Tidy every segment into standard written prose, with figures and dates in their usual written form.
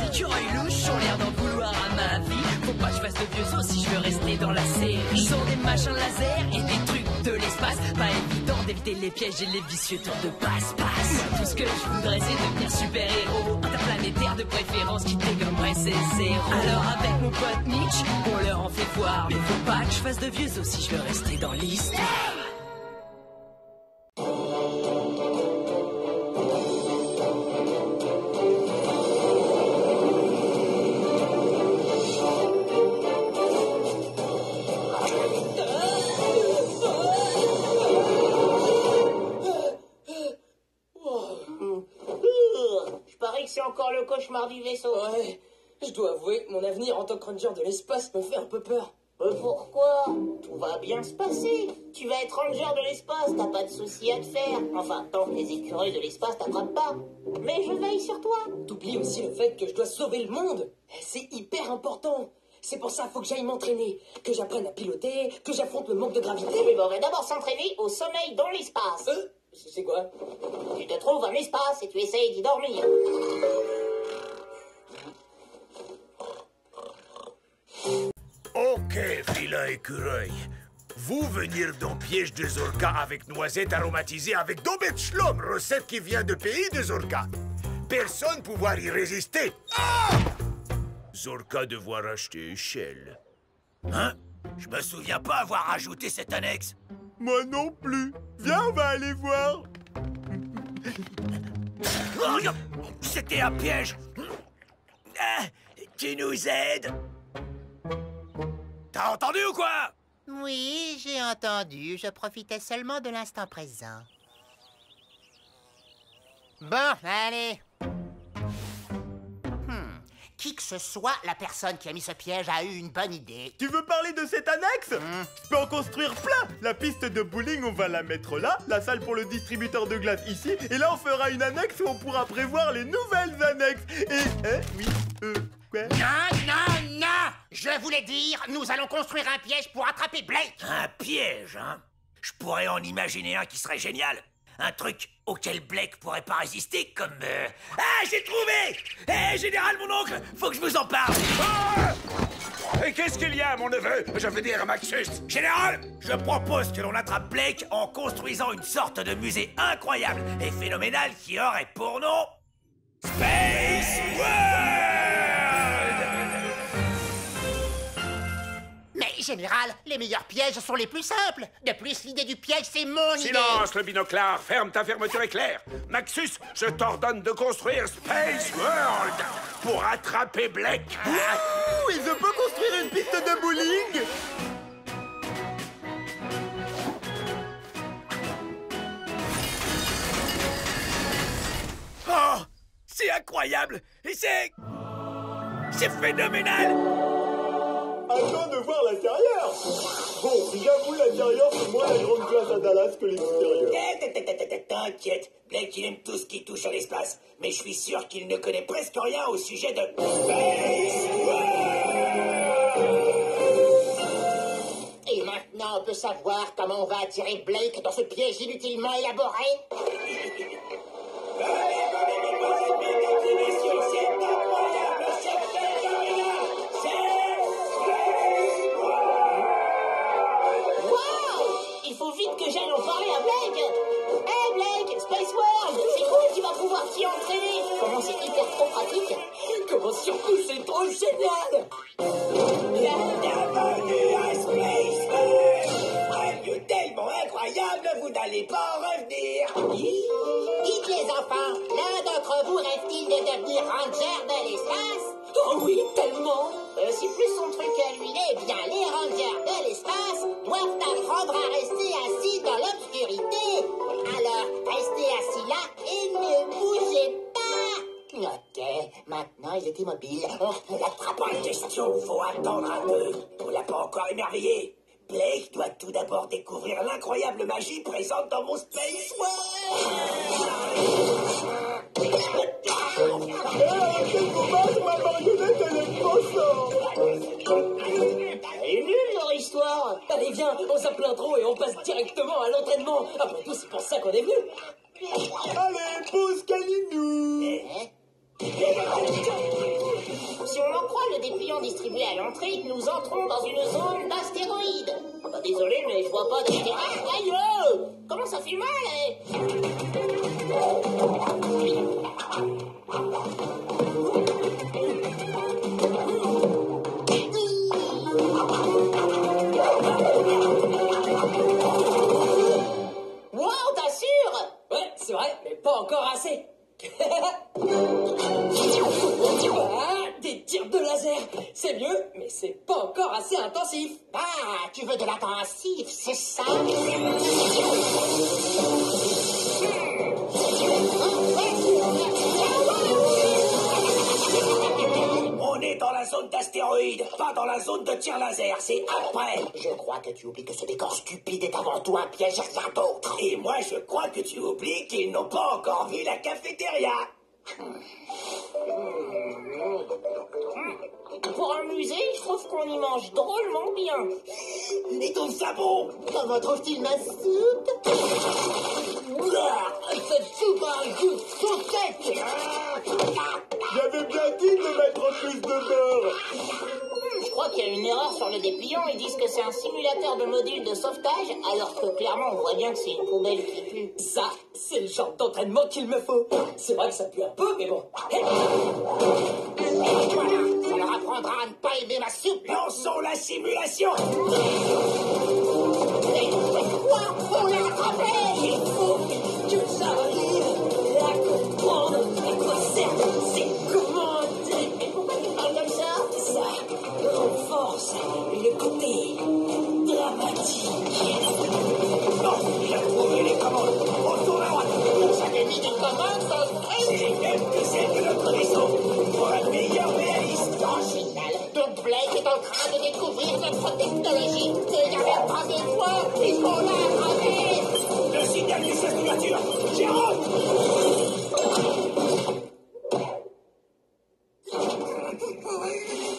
écureuils louches ont l'air d'en vouloir à ma vie. Faut pas que je fasse de vieux os si je veux rester dans la série. Sont des machins laser et des trucs de l'espace. Pas évident d'éviter les pièges et les vicieux tours de passe-passe. Moi, tout ce que je voudrais, c'est devenir super-héros. Interplanétaire de préférence qui dégommerait ses zéros. Alors avec mon pote Mitch, on leur en fait voir. Mais faut pas que je fasse de vieux os si je veux rester dans l'histoire. C'est encore le cauchemar du vaisseau. Ouais, je dois avouer, mon avenir en tant que ranger de l'espace me fait un peu peur. Pourquoi? Tout va bien se passer. Tu vas être ranger de l'espace, t'as pas de soucis à te faire. Enfin, tant que les écureuils de l'espace t'attrapent pas. Mais je veille sur toi. T'oublies aussi le fait que je dois sauver le monde. C'est hyper important. C'est pour ça, faut que j'aille m'entraîner, que j'apprenne à piloter, que j'affronte le manque de gravité. Mais on va d'abord s'entraîner au sommeil dans l'espace. C'est quoi? Tu te trouves en espace et tu essayes d'y dormir. Ok, vilain écureuil. Vous venir dans piège de Zorka avec noisettes aromatisées avec Dobetschlom, recette qui vient de pays de Zorka. Personne pouvoir y résister. Ah! Zorka devoir acheter échelle. Hein? Je me souviens pas avoir ajouté cette annexe. Moi non plus. Viens, on va aller voir. Oh, c'était un piège. Tu nous aides? T'as entendu ou quoi? Oui, j'ai entendu. Je profitais seulement de l'instant présent. Bon, allez. Qui que ce soit, la personne qui a mis ce piège a eu une bonne idée. Tu veux parler de cette annexe? Je peux en construire plein. La piste de bowling, on va la mettre là. La salle pour le distributeur de glace ici. Et là, on fera une annexe où on pourra prévoir les nouvelles annexes. Et, oui, quoi? Non! Je voulais dire, nous allons construire un piège pour attraper Blake. Un piège, hein? Je pourrais en imaginer un qui serait génial. Un truc auquel Blake pourrait pas résister, comme... Ah, j'ai trouvé! Hé, général, mon oncle, faut que je vous en parle! Et qu'est-ce qu'il y a, mon neveu? Je veux dire, Maxus. Général, je propose que l'on attrape Blake en construisant une sorte de musée incroyable et phénoménal qui aurait pour nom... Space World! Mais, général, les meilleurs pièges sont les plus simples. De plus, l'idée du piège, c'est mon idée. Silence, le binoclard. Ferme ta fermeture éclair. Maxus, je t'ordonne de construire Space World pour attraper Blake. Ouh, et je peux construire une piste de bowling? Oh, c'est incroyable et c'est phénoménal. Attends de voir l'intérieur. Bon, j'avoue, l'intérieur, c'est moins la grande classe à Dallas que l'extérieur. T'inquiète, Blake, il aime tout ce qui touche à l'espace. Mais je suis sûr qu'il ne connaît presque rien au sujet de Space World. Et maintenant, on peut savoir comment on va attirer Blake dans ce piège inutilement élaboré? Il faut vite que j'aille en parler à Blake. Hey Blake, Space World, c'est cool, tu vas pouvoir t'y entraîner. Comment c'est hyper trop pratique. Comment surtout, c'est trop génial. Bienvenue à Space World. Un lieu tellement incroyable, vous n'allez pas en revenir. Dites les enfants, l'un d'entre vous rêve-t-il de devenir ranger de l'espace? Oh oui, tellement. C'est plus son truc à lui. Eh bien, les rangers de l'espace doivent apprendre à rester assis dans l'obscurité. Alors, restez assis là et ne bougez pas. Ok, maintenant il est immobile. On l'attrape Pas de question, faut attendre un peu. On l'a pas encore émerveillé. Blake doit tout d'abord découvrir l'incroyable magie présente dans mon Space World. Quel dommage, ma marionnette, elle est trop forte. Elle est nulle, leur histoire. Allez, viens, on zappe l'intro et on passe directement à l'entraînement. Après tout, c'est pour ça qu'on est venu. Allez, pause caninou. Si on en croit le dépliant distribué à l'entrée, nous entrons dans une zone d'astéroïdes. Bah, désolé, mais je vois pas d'astéroïdes. Aïe, oh, comment ça fait mal, Wow, t'assures? Ouais, c'est vrai, mais pas encore assez. Ah, des tirs de laser, c'est mieux, mais c'est pas encore assez intensif. Ah, tu veux de l'intensif, c'est ça? On est dans la zone d'astéroïdes, pas dans la zone de tir laser, c'est après. Je crois que tu oublies que ce décor stupide est avant tout un piège à rien d'autre. Et moi, je crois que tu oublies qu'ils n'ont pas encore vu la cafétéria. Pour un musée, je trouve qu'on y mange drôlement bien. Et ton sabon? Comment trouve-t-il ma soupe? Cette soupe a un goût trop sec. J'avais bien dit de mettre plus de beurre. Je crois qu'il y a une erreur sur le dépliant. Ils disent que c'est un simulateur de module de sauvetage, alors que clairement on voit bien que c'est une poubelle qui pue. Ça, c'est le genre d'entraînement qu'il me faut. C'est vrai que ça pue un peu, mais bon. Hey. Voilà, ça leur apprendra à ne pas aimer ma soupe. Lançons la simulation. Mais quoi? On l'a attrapé. Il faut que j'arrive à comprendre à quoi servent ces commandes. Et pourquoi tu parles comme ça? Ça renforce le côté dramatique. Non, il a trouvé les commandes. Retourne à droite. Ça te dit une commande dans le C'est les mêmes que celles de notre vaisseau. Pour un meilleur réaliste. Oh, génial. Donc Blake est en train de découvrir notre technologie. C'est la même pas des fois. Il faut la rater. Le signal de sa couverture. Jérôme!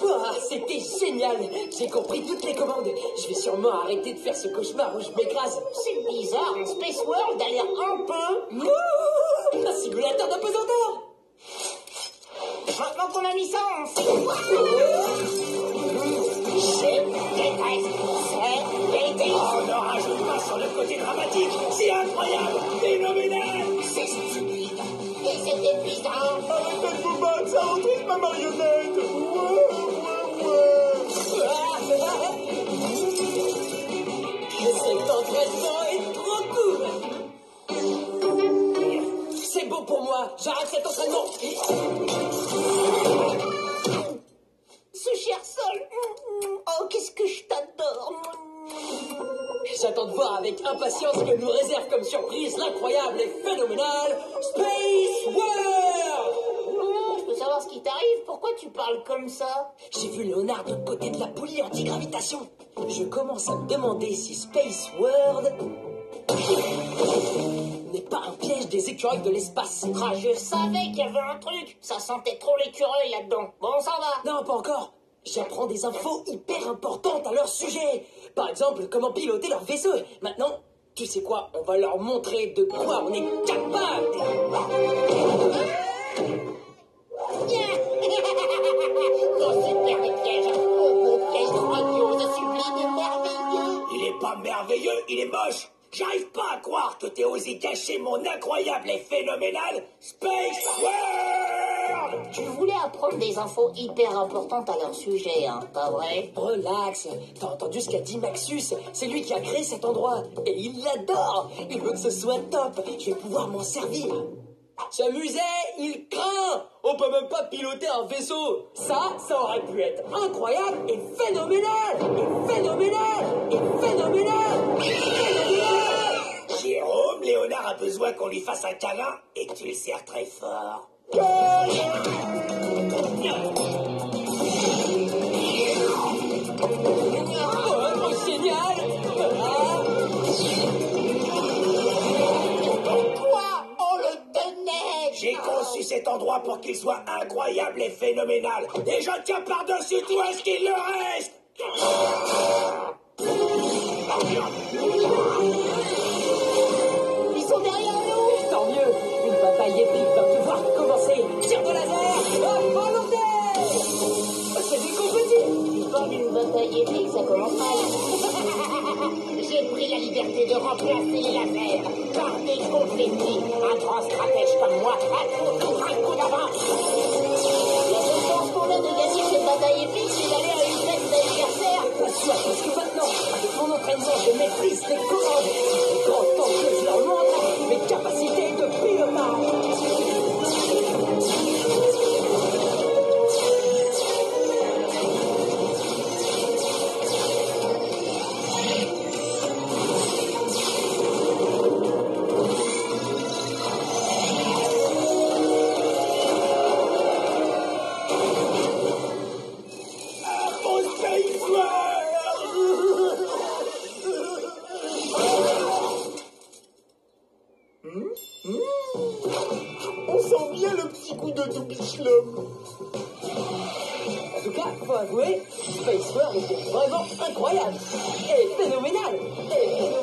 Ah, c'était génial. J'ai compris toutes les commandes. Je vais sûrement arrêter de faire ce cauchemar où je m'écrase. C'est bizarre, un Space World a l'air un peu... Ouh, un simulateur de pesanteur. Maintenant qu'on a mis ça en fait... C'est déteste. Oh, ne rajoute pas sur le côté dramatique. C'est incroyable. Phénoménal. C'est stupide. Et c'est épuisant. Faites-vous battre, ça entrave ma marionnette. Cet entraînement est trop cool. C'est beau pour moi. J'arrête cet entraînement. Ce cher sol. Oh, qu'est-ce que je t'adore. J'attends de voir avec impatience ce que nous réserve comme surprise l'incroyable et phénoménal Space World. Je peux savoir ce qui t'arrive? Pourquoi tu parles comme ça? J'ai vu Léonard de côté de la poulie anti-gravitation. Je commence à me demander si Space World n'est pas un piège des écureuils de l'espace. Ah, je savais qu'il y avait un truc. Ça sentait trop l'écureuil là-dedans. Bon, on s'en va. Non, pas encore. J'apprends des infos hyper importantes à leur sujet. Par exemple, comment piloter leur vaisseau. Maintenant, tu sais quoi? On va leur montrer de quoi on est capable. Oh, super les pièges. Oh, beau piège grandiose, sublime et merveilleux. Il est pas merveilleux, il est moche. J'arrive pas à croire que t'aies osé cacher mon incroyable et phénoménal Space World. Tu voulais apprendre des infos hyper importantes à leur sujet, hein, pas vrai? Relax. T'as entendu ce qu'a dit Maxus? C'est lui qui a créé cet endroit. Et il l'adore. Il veut que ce soit top. Je vais pouvoir m'en servir. Ce musée, il craint. On peut même pas piloter un vaisseau. Ça aurait pu être incroyable et phénoménal. Et phénoménal. Et phénoménal. Et phénoménal. Jérôme, Léonard a besoin qu'on lui fasse un câlin et que tu le serres très fort. Oh, génial. Pourquoi on le tenait? J'ai conçu cet endroit pour qu'il soit incroyable et phénoménal. Et je tiens par-dessus tout à ce qu'il le reste. Ils sont derrière nous. Tant mieux. Une bataille épique va pouvoir commencer. Tir de laser. Volonté. grand stratège comme moi a toujours un coup d'avance. La seule chance pour l'homme de gagner cette bataille épique, c'est d'aller à une fête d'anniversaire. Pas sûr, parce que maintenant, avec mon entraînement, je maîtrise les commandes. Il est grand temps que je leur montre mes capacités de pilotage. On sent bien le petit coup de Doubichlam. En tout cas, faut avouer, Space World était vraiment incroyable et phénoménal. Et